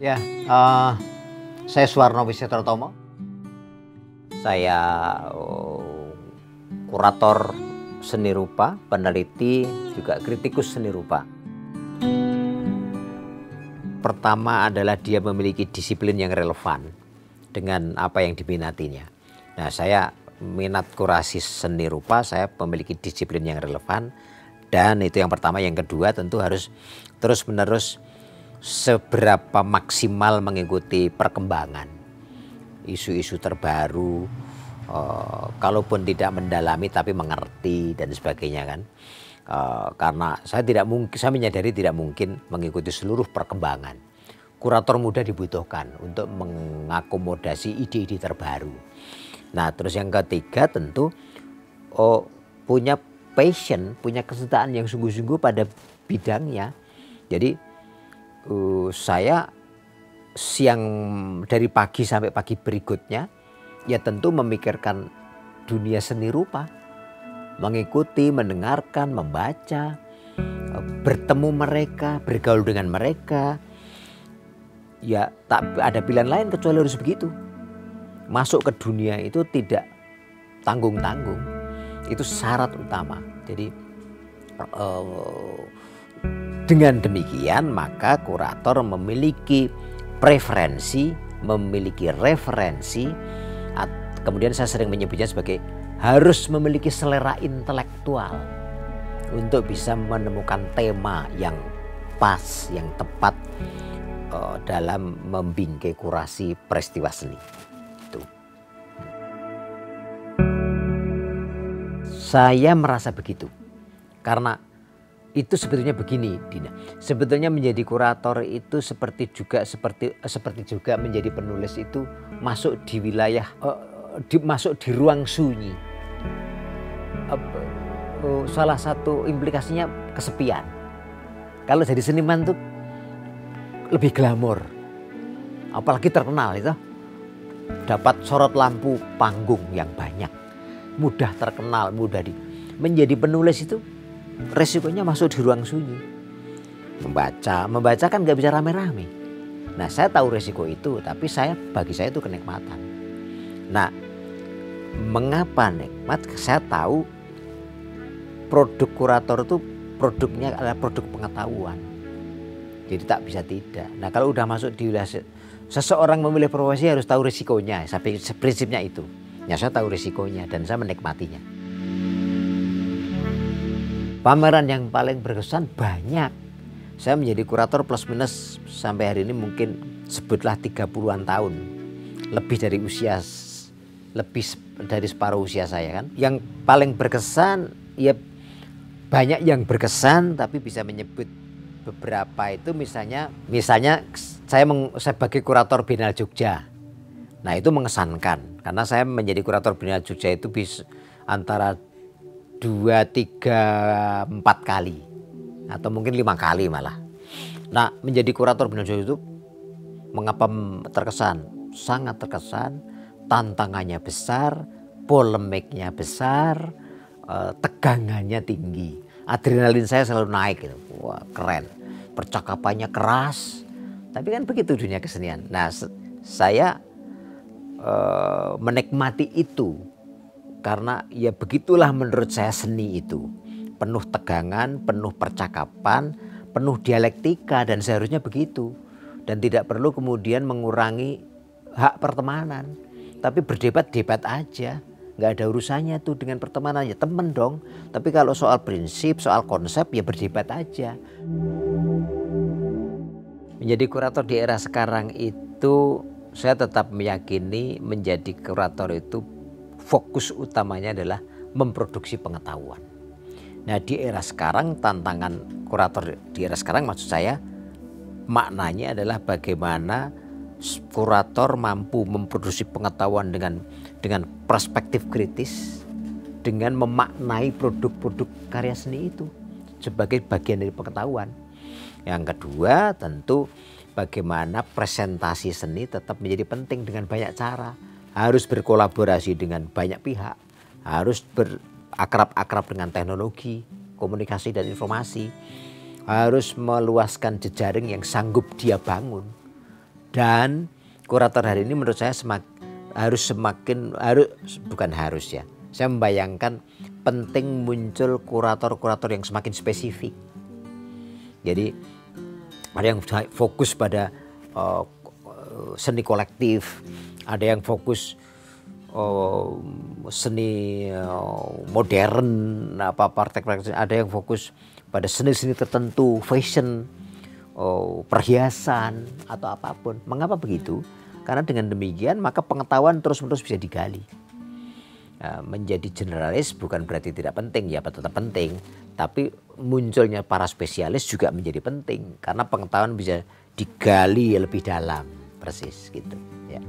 Ya, saya Suwarno Wisnutartomo. Saya kurator seni rupa, peneliti, juga kritikus seni rupa. Pertama adalah dia memiliki disiplin yang relevan dengan apa yang diminatinya. Nah, saya minat kurasi seni rupa, saya memiliki disiplin yang relevan. Dan itu yang pertama. Yang kedua tentu harus terus-menerus seberapa maksimal mengikuti perkembangan isu-isu terbaru, kalaupun tidak mendalami tapi mengerti dan sebagainya kan. Karena saya menyadari tidak mungkin mengikuti seluruh perkembangan. Kurator muda dibutuhkan untuk mengakomodasi ide-ide terbaru. Nah, terus yang ketiga tentu punya passion, punya kecintaan yang sungguh-sungguh pada bidangnya. Jadi saya siang dari pagi sampai pagi berikutnya ya tentu memikirkan dunia seni rupa, mengikuti, mendengarkan, membaca, bertemu mereka, bergaul dengan mereka. Ya tak ada pilihan lain kecuali harus begitu. Masuk ke dunia itu tidak tanggung-tanggung, itu syarat utama. Jadi dengan demikian maka kurator memiliki preferensi, memiliki referensi, kemudian saya sering menyebutnya sebagai harus memiliki selera intelektual untuk bisa menemukan tema yang pas, yang tepat dalam membingkai kurasi peristiwa seni. Itu. Saya merasa begitu karena itu sebetulnya begini, Dina. Sebetulnya menjadi kurator itu seperti juga menjadi penulis itu masuk di wilayah, masuk di ruang sunyi. Salah satu implikasinya kesepian. Kalau jadi seniman tuh lebih glamor, apalagi terkenal itu, dapat sorot lampu panggung yang banyak, mudah terkenal, menjadi penulis itu. Resikonya masuk di ruang sunyi. Membaca kan nggak bisa rame-rame. Nah, saya tahu resiko itu, tapi bagi saya itu kenikmatan. Nah, mengapa nikmat? Saya tahu produk kurator itu produknya adalah produk pengetahuan. Jadi tak bisa tidak. Nah, kalau udah masuk di wilayah seseorang memilih profesi harus tahu resikonya. Prinsipnya itu. Ya, saya tahu resikonya dan saya menikmatinya. Pameran yang paling berkesan banyak. Saya menjadi kurator plus minus sampai hari ini mungkin sebutlah 30-an tahun. Lebih dari separuh usia saya kan. Yang paling berkesan ya banyak yang berkesan, tapi bisa menyebut beberapa itu misalnya saya sebagai kurator Biennale Jogja. Nah, itu mengesankan karena saya menjadi kurator Biennale Jogja itu bisa antara 2, 3, 4 kali atau mungkin 5 kali malah. Nah, menjadi kurator Biennale Jogja itu mengapa terkesan? Sangat terkesan, tantangannya besar, polemiknya besar, tegangannya tinggi. Adrenalin saya selalu naik gitu. Wah, keren. Percakapannya keras. Tapi kan begitu dunia kesenian. Nah, saya menikmati itu. Karena ya begitulah menurut saya seni itu. Penuh tegangan, penuh percakapan, penuh dialektika dan seharusnya begitu. Dan tidak perlu kemudian mengurangi hak pertemanan. Tapi berdebat aja. Nggak ada urusannya tuh dengan pertemanan. Ya temen dong. Tapi kalau soal prinsip, soal konsep ya berdebat aja. Menjadi kurator di era sekarang itu saya tetap meyakini menjadi kurator itu fokus utamanya adalah memproduksi pengetahuan. Nah, di era sekarang tantangan kurator di era sekarang maksud saya maknanya adalah bagaimana kurator mampu memproduksi pengetahuan dengan perspektif kritis, dengan memaknai produk-produk karya seni itu sebagai bagian dari pengetahuan. Yang kedua tentu bagaimana presentasi seni tetap menjadi penting dengan banyak cara. Harus berkolaborasi dengan banyak pihak, harus berakrab-akrab dengan teknologi, komunikasi dan informasi, harus meluaskan jejaring yang sanggup dia bangun. Dan kurator hari ini menurut saya bukan harus ya. Saya membayangkan penting muncul kurator-kurator yang semakin spesifik. Jadi ada yang fokus pada seni kolektif, ada yang fokus seni modern, praktek-praktek, ada yang fokus pada seni-seni tertentu, fashion, perhiasan atau apapun. Mengapa begitu? Karena dengan demikian maka pengetahuan terus-menerus bisa digali. Menjadi generalis bukan berarti tidak penting, ya tetap penting. Tapi munculnya para spesialis juga menjadi penting karena pengetahuan bisa digali lebih dalam, persis gitu. Ya.